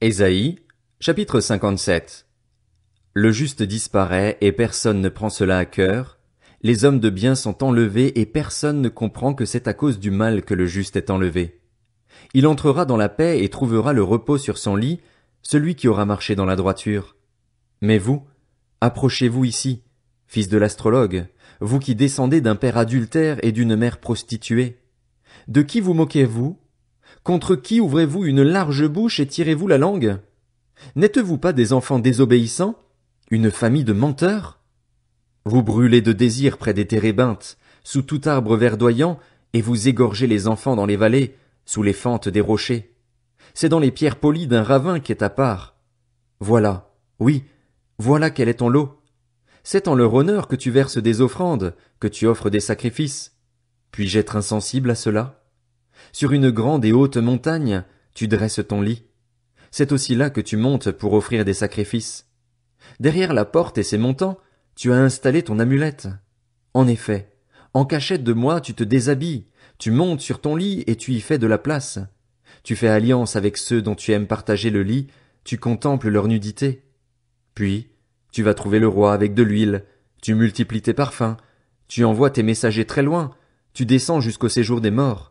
Ésaïe, chapitre 57. Le juste disparaît et personne ne prend cela à cœur. Les hommes de bien sont enlevés et personne ne comprend que c'est à cause du mal que le juste est enlevé. Il entrera dans la paix et trouvera le repos sur son lit, celui qui aura marché dans la droiture. Mais vous, approchez-vous ici, fils de l'astrologue, vous qui descendez d'un père adultère et d'une mère prostituée. De qui vous moquez-vous? Contre qui ouvrez-vous une large bouche et tirez-vous la langue? N'êtes-vous pas des enfants désobéissants, une famille de menteurs? Vous brûlez de désir près des térébinthes, sous tout arbre verdoyant, et vous égorgez les enfants dans les vallées, sous les fentes des rochers. C'est dans les pierres polies d'un ravin qu'est ta part. Voilà, oui, voilà quel est ton lot. C'est en leur honneur que tu verses des offrandes, que tu offres des sacrifices. Puis-je être insensible à cela? Sur une grande et haute montagne, tu dresses ton lit. C'est aussi là que tu montes pour offrir des sacrifices. Derrière la porte et ses montants, tu as installé ton amulette. En effet, en cachette de moi tu te déshabilles, tu montes sur ton lit et tu y fais de la place. Tu fais alliance avec ceux dont tu aimes partager le lit, tu contemples leur nudité. Puis, tu vas trouver le roi avec de l'huile, tu multiplies tes parfums, tu envoies tes messagers très loin, tu descends jusqu'au séjour des morts.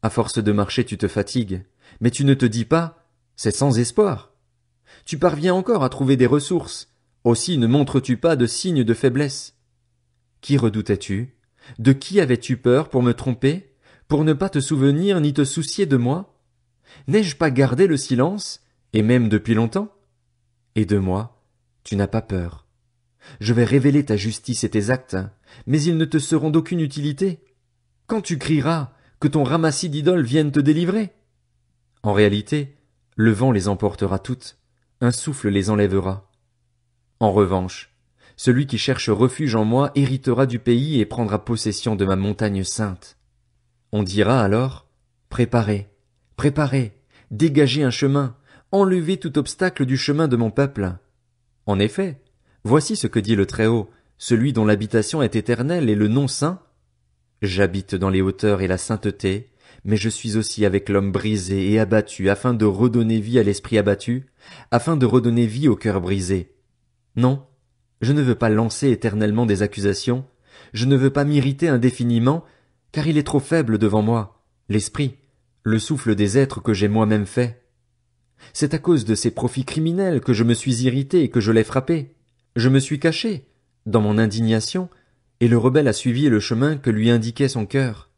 À force de marcher tu te fatigues, mais tu ne te dis pas, c'est sans espoir. Tu parviens encore à trouver des ressources, aussi ne montres-tu pas de signes de faiblesse. Qui redoutais-tu? De qui avais-tu peur pour me tromper, pour ne pas te souvenir ni te soucier de moi? N'ai-je pas gardé le silence, et même depuis longtemps? Et de moi, tu n'as pas peur. Je vais révéler ta justice et tes actes, mais ils ne te seront d'aucune utilité. Quand tu crieras, que ton ramassis d'idoles vienne te délivrer. En réalité, le vent les emportera toutes, un souffle les enlèvera. En revanche, celui qui cherche refuge en moi héritera du pays et prendra possession de ma montagne sainte. On dira alors, préparez, préparez, dégagez un chemin, enlevez tout obstacle du chemin de mon peuple. En effet, voici ce que dit le Très-Haut, celui dont l'habitation est éternelle et le nom saint. J'habite dans les hauteurs et la sainteté, mais je suis aussi avec l'homme brisé et abattu, afin de redonner vie à l'esprit abattu, afin de redonner vie au cœur brisé. Non, je ne veux pas lancer éternellement des accusations, je ne veux pas m'irriter indéfiniment, car il est trop faible devant moi, l'esprit, le souffle des êtres que j'ai moi-même fait. C'est à cause de ces profits criminels que je me suis irrité et que je l'ai frappé. Je me suis caché, dans mon indignation, et le rebelle a suivi le chemin que lui indiquait son cœur.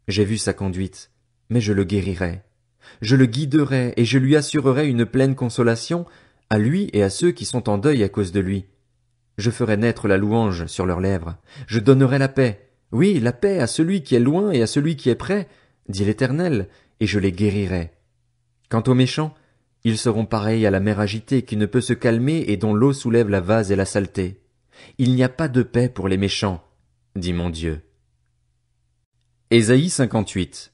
J'ai vu sa conduite, mais je le guérirai. Je le guiderai et je lui assurerai une pleine consolation, à lui et à ceux qui sont en deuil à cause de lui. Je ferai naître la louange sur leurs lèvres. Je donnerai la paix. Oui, la paix à celui qui est loin et à celui qui est près, dit l'Éternel, et je les guérirai. Quant aux méchants, ils seront pareils à la mer agitée qui ne peut se calmer et dont l'eau soulève la vase et la saleté. Il n'y a pas de paix pour les méchants, dit mon Dieu. Ésaïe 58.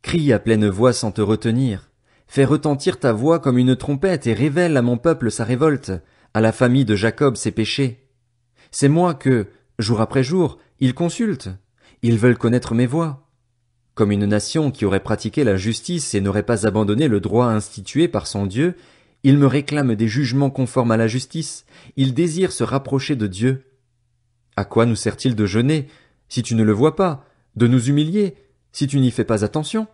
Crie à pleine voix sans te retenir. Fais retentir ta voix comme une trompette et révèle à mon peuple sa révolte, à la famille de Jacob ses péchés. C'est moi que, jour après jour, ils consultent. Ils veulent connaître mes voies. Comme une nation qui aurait pratiqué la justice et n'aurait pas abandonné le droit institué par son Dieu, ils me réclament des jugements conformes à la justice, ils désirent se rapprocher de Dieu. À quoi nous sert-il de jeûner, si tu ne le vois pas, de nous humilier, si tu n'y fais pas attention?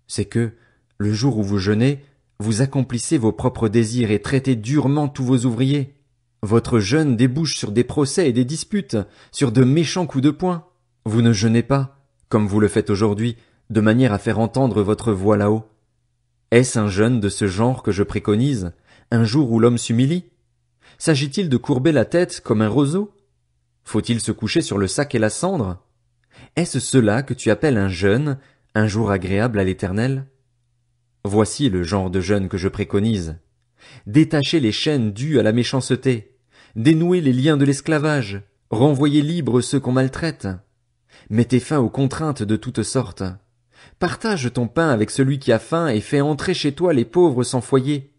C'est que, le jour où vous jeûnez, vous accomplissez vos propres désirs et traitez durement tous vos ouvriers. Votre jeûne débouche sur des procès et des disputes, sur de méchants coups de poing. Vous ne jeûnez pas, comme vous le faites aujourd'hui, de manière à faire entendre votre voix là-haut. Est-ce un jeûne de ce genre que je préconise, un jour où l'homme s'humilie? S'agit-il de courber la tête comme un roseau? Faut-il se coucher sur le sac et la cendre? Est-ce cela que tu appelles un jeûne, un jour agréable à l'Éternel? Voici le genre de jeûne que je préconise. Détacher les chaînes dues à la méchanceté, dénouer les liens de l'esclavage, renvoyer libres ceux qu'on maltraite. Mettez fin aux contraintes de toutes sortes. Partage ton pain avec celui qui a faim et fais entrer chez toi les pauvres sans foyer.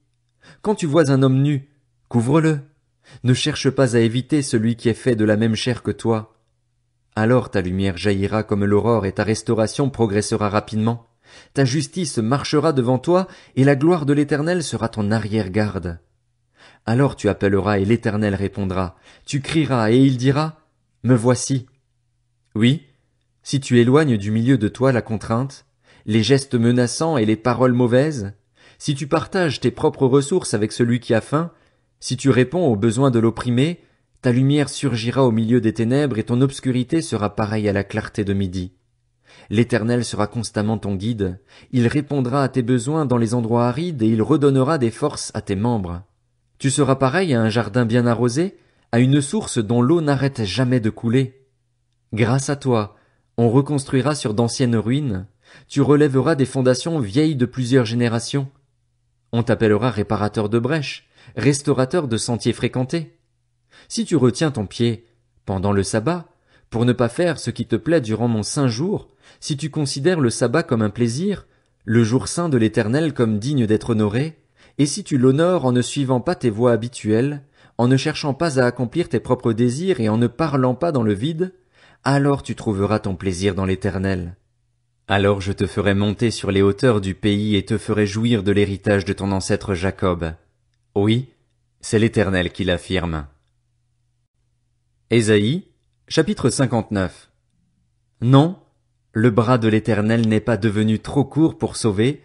Quand tu vois un homme nu, couvre-le. Ne cherche pas à éviter celui qui est fait de la même chair que toi. Alors ta lumière jaillira comme l'aurore et ta restauration progressera rapidement. Ta justice marchera devant toi, et la gloire de l'Éternel sera ton arrière-garde. Alors tu appelleras et l'Éternel répondra. Tu crieras et il dira, Me voici. Oui, si tu éloignes du milieu de toi la contrainte, les gestes menaçants et les paroles mauvaises, si tu partages tes propres ressources avec celui qui a faim, si tu réponds aux besoins de l'opprimé, ta lumière surgira au milieu des ténèbres et ton obscurité sera pareille à la clarté de midi. L'Éternel sera constamment ton guide, il répondra à tes besoins dans les endroits arides et il redonnera des forces à tes membres. Tu seras pareil à un jardin bien arrosé, à une source dont l'eau n'arrête jamais de couler. Grâce à toi, on reconstruira sur d'anciennes ruines, tu relèveras des fondations vieilles de plusieurs générations. On t'appellera réparateur de brèches, restaurateur de sentiers fréquentés. Si tu retiens ton pied, pendant le sabbat, pour ne pas faire ce qui te plaît durant mon saint jour, si tu considères le sabbat comme un plaisir, le jour saint de l'Éternel comme digne d'être honoré, et si tu l'honores en ne suivant pas tes voies habituelles, en ne cherchant pas à accomplir tes propres désirs et en ne parlant pas dans le vide, alors tu trouveras ton plaisir dans l'Éternel. Alors je te ferai monter sur les hauteurs du pays et te ferai jouir de l'héritage de ton ancêtre Jacob. Oui, c'est l'Éternel qui l'affirme. Ésaïe, chapitre 59. Non, le bras de l'Éternel n'est pas devenu trop court pour sauver,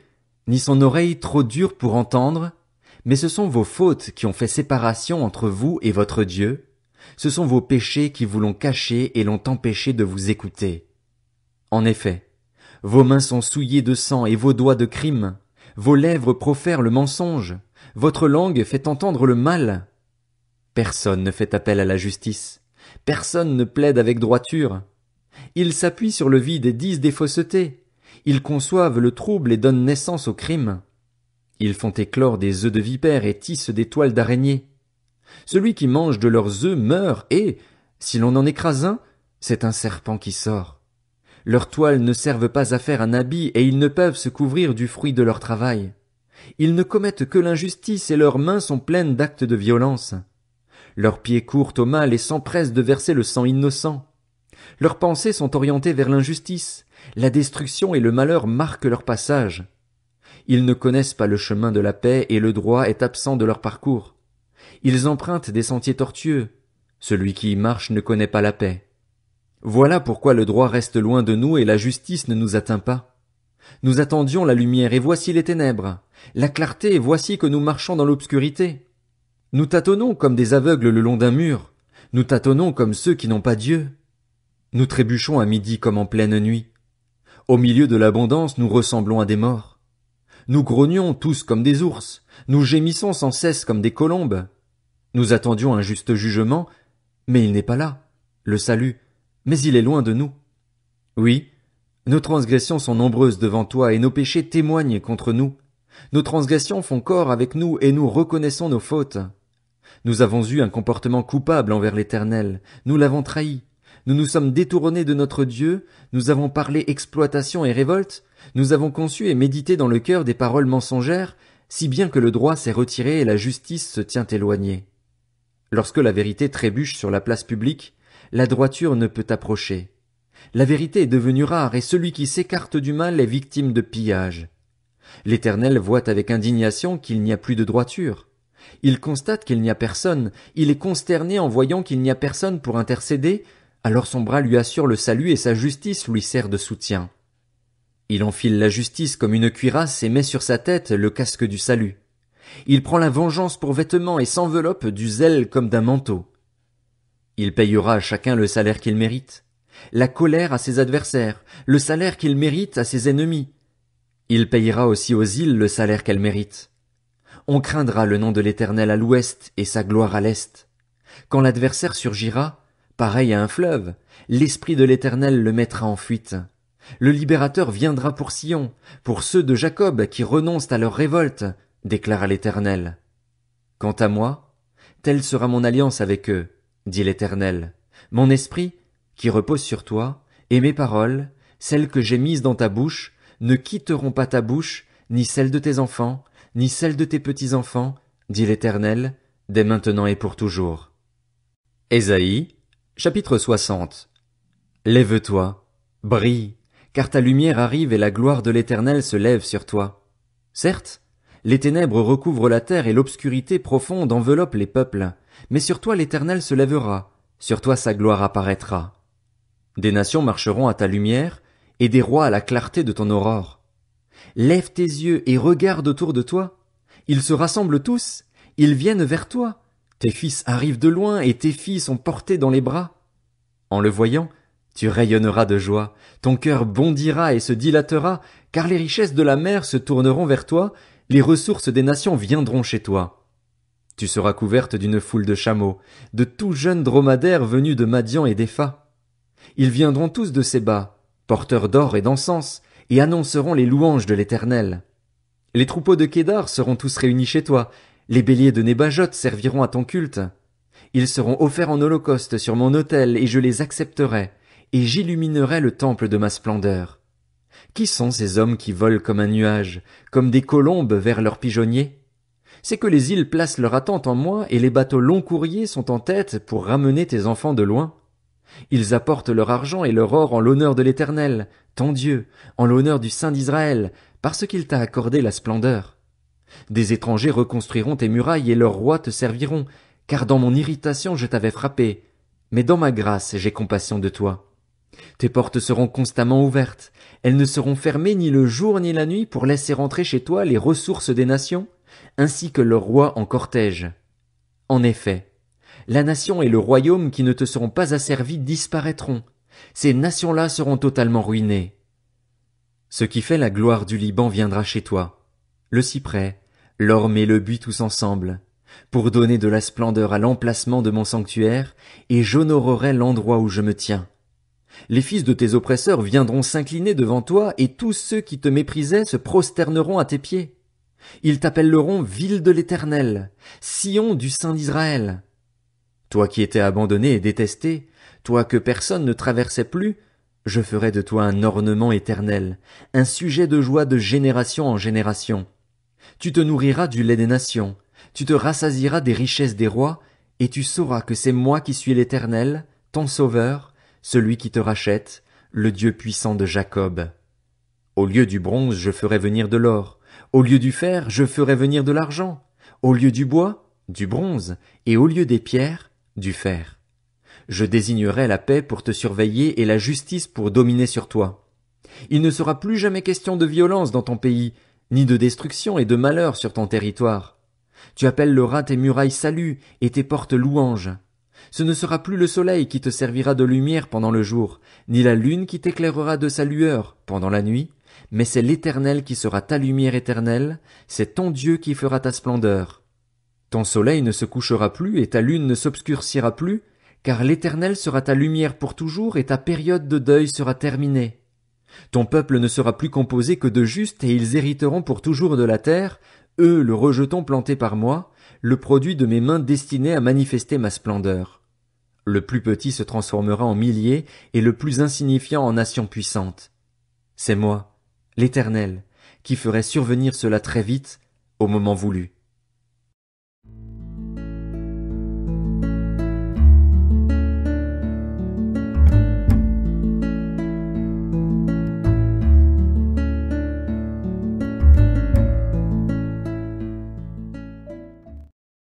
ni son oreille trop dure pour entendre, mais ce sont vos fautes qui ont fait séparation entre vous et votre Dieu, ce sont vos péchés qui vous l'ont caché et l'ont empêché de vous écouter. En effet, vos mains sont souillées de sang et vos doigts de crime, vos lèvres profèrent le mensonge, votre langue fait entendre le mal. Personne ne fait appel à la justice, personne ne plaide avec droiture. Ils s'appuient sur le vide et disent des faussetés. Ils conçoivent le trouble et donnent naissance au crime. Ils font éclore des œufs de vipères et tissent des toiles d'araignées. Celui qui mange de leurs œufs meurt et, si l'on en écrase un, c'est un serpent qui sort. Leurs toiles ne servent pas à faire un habit et ils ne peuvent se couvrir du fruit de leur travail. Ils ne commettent que l'injustice et leurs mains sont pleines d'actes de violence. Leurs pieds courent au mal et s'empressent de verser le sang innocent. Leurs pensées sont orientées vers l'injustice, la destruction et le malheur marquent leur passage. Ils ne connaissent pas le chemin de la paix et le droit est absent de leur parcours. Ils empruntent des sentiers tortueux. Celui qui y marche ne connaît pas la paix. Voilà pourquoi le droit reste loin de nous et la justice ne nous atteint pas. Nous attendions la lumière et voici les ténèbres. La clarté et voici que nous marchons dans l'obscurité. Nous tâtonnons comme des aveugles le long d'un mur. Nous tâtonnons comme ceux qui n'ont pas Dieu. Nous trébuchons à midi comme en pleine nuit. Au milieu de l'abondance, nous ressemblons à des morts. Nous grognons tous comme des ours. Nous gémissons sans cesse comme des colombes. Nous attendions un juste jugement, mais il n'est pas là. Le salut, mais il est loin de nous. Oui, nos transgressions sont nombreuses devant toi et nos péchés témoignent contre nous. Nos transgressions font corps avec nous et nous reconnaissons nos fautes. Nous avons eu un comportement coupable envers l'Éternel. Nous l'avons trahi. Nous nous sommes détournés de notre Dieu, nous avons parlé exploitation et révolte, nous avons conçu et médité dans le cœur des paroles mensongères, si bien que le droit s'est retiré et la justice se tient éloignée. Lorsque la vérité trébuche sur la place publique, la droiture ne peut approcher. La vérité est devenue rare et celui qui s'écarte du mal est victime de pillage. L'Éternel voit avec indignation qu'il n'y a plus de droiture. Il constate qu'il n'y a personne, il est consterné en voyant qu'il n'y a personne pour intercéder, alors son bras lui assure le salut et sa justice lui sert de soutien. Il enfile la justice comme une cuirasse et met sur sa tête le casque du salut. Il prend la vengeance pour vêtement et s'enveloppe du zèle comme d'un manteau. Il payera à chacun le salaire qu'il mérite, la colère à ses adversaires, le salaire qu'il mérite à ses ennemis. Il payera aussi aux îles le salaire qu'elles méritent. On craindra le nom de l'Éternel à l'ouest et sa gloire à l'est. Quand l'adversaire surgira, pareil à un fleuve, l'esprit de l'Éternel le mettra en fuite. Le libérateur viendra pour Sion, pour ceux de Jacob qui renoncent à leur révolte, déclara l'Éternel. Quant à moi, telle sera mon alliance avec eux, dit l'Éternel. Mon esprit, qui repose sur toi, et mes paroles, celles que j'ai mises dans ta bouche, ne quitteront pas ta bouche, ni celle de tes enfants, ni celle de tes petits-enfants, dit l'Éternel, dès maintenant et pour toujours. Ésaïe, chapitre 60. Lève-toi, brille, car ta lumière arrive et la gloire de l'Éternel se lève sur toi. Certes, les ténèbres recouvrent la terre et l'obscurité profonde enveloppe les peuples, mais sur toi l'Éternel se lèvera, sur toi sa gloire apparaîtra. Des nations marcheront à ta lumière, et des rois à la clarté de ton aurore. Lève tes yeux et regarde autour de toi. Ils se rassemblent tous, ils viennent vers toi. Tes fils arrivent de loin et tes filles sont portées dans les bras. En le voyant, tu rayonneras de joie, ton cœur bondira et se dilatera, car les richesses de la mer se tourneront vers toi, les ressources des nations viendront chez toi. Tu seras couverte d'une foule de chameaux, de tout jeunes dromadaires venus de Madian et d'Épha. Ils viendront tous de Séba, porteurs d'or et d'encens, et annonceront les louanges de l'Éternel. Les troupeaux de Kédar seront tous réunis chez toi, les béliers de Nébajot serviront à ton culte. Ils seront offerts en holocauste sur mon autel, et je les accepterai, et j'illuminerai le temple de ma splendeur. Qui sont ces hommes qui volent comme un nuage, comme des colombes vers leurs pigeonniers? C'est que les îles placent leur attente en moi, et les bateaux long courriers sont en tête pour ramener tes enfants de loin. Ils apportent leur argent et leur or en l'honneur de l'Éternel, ton Dieu, en l'honneur du Saint d'Israël, parce qu'il t'a accordé la splendeur. Des étrangers reconstruiront tes murailles et leurs rois te serviront, car dans mon irritation je t'avais frappé, mais dans ma grâce j'ai compassion de toi. Tes portes seront constamment ouvertes, elles ne seront fermées ni le jour ni la nuit pour laisser rentrer chez toi les ressources des nations, ainsi que leurs rois en cortège. En effet, la nation et le royaume qui ne te seront pas asservis disparaîtront, ces nations-là seront totalement ruinées. Ce qui fait la gloire du Liban viendra chez toi, le cyprès, l'orme et le buis tous ensemble, pour donner de la splendeur à l'emplacement de mon sanctuaire, et j'honorerai l'endroit où je me tiens. Les fils de tes oppresseurs viendront s'incliner devant toi, et tous ceux qui te méprisaient se prosterneront à tes pieds. Ils t'appelleront ville de l'Éternel, Sion du Saint d'Israël. Toi qui étais abandonné et détesté, toi que personne ne traversait plus, je ferai de toi un ornement éternel, un sujet de joie de génération en génération. Tu te nourriras du lait des nations, tu te rassasieras des richesses des rois, et tu sauras que c'est moi qui suis l'Éternel, ton Sauveur, celui qui te rachète, le Dieu puissant de Jacob. Au lieu du bronze, je ferai venir de l'or, au lieu du fer, je ferai venir de l'argent, au lieu du bois, du bronze, et au lieu des pierres, du fer. Je désignerai la paix pour te surveiller et la justice pour dominer sur toi. Il ne sera plus jamais question de violence dans ton pays, ni de destruction et de malheur sur ton territoire. Tu appelleras tes murailles salut et tes portes louanges. Ce ne sera plus le soleil qui te servira de lumière pendant le jour, ni la lune qui t'éclairera de sa lueur pendant la nuit, mais c'est l'Éternel qui sera ta lumière éternelle, c'est ton Dieu qui fera ta splendeur. Ton soleil ne se couchera plus et ta lune ne s'obscurcira plus, car l'Éternel sera ta lumière pour toujours et ta période de deuil sera terminée. Ton peuple ne sera plus composé que de justes et ils hériteront pour toujours de la terre, eux le rejeton planté par moi, le produit de mes mains destiné à manifester ma splendeur. Le plus petit se transformera en millier et le plus insignifiant en nation puissante. C'est moi, l'Éternel, qui ferai survenir cela très vite, au moment voulu.